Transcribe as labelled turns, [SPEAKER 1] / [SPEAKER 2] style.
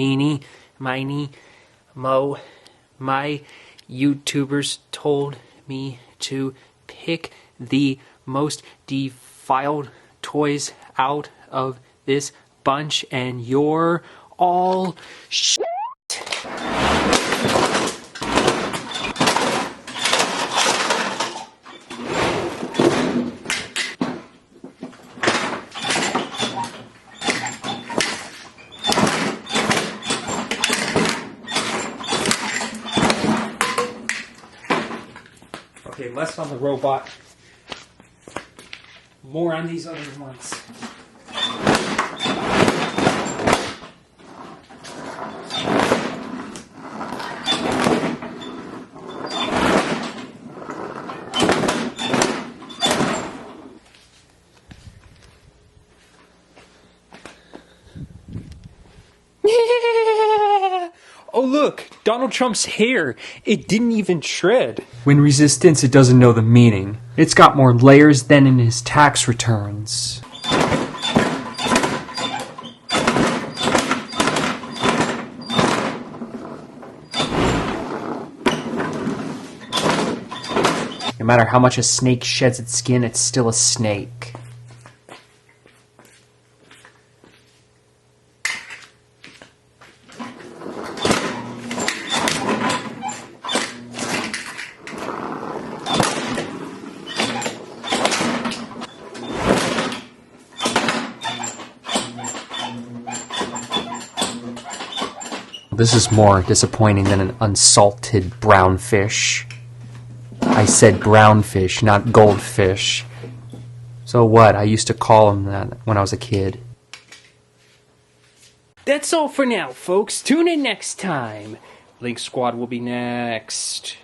[SPEAKER 1] meeny, miny, mo. My YouTubers told me to pick the most defiled toys out of this bunch, and you're all shit. Okay, less on the robot, more on these other ones. Oh look, Donald Trump's hair. It didn't even shred.
[SPEAKER 2] When resistance, it doesn't know the meaning. It's got more layers than in his tax returns. No matter how much a snake sheds its skin, it's still a snake. This is more disappointing than an unsalted brown fish. I said brown fish, not goldfish. So what? I used to call him that when I was a kid.
[SPEAKER 1] That's all for now, folks. Tune in next time. Link Squad will be next.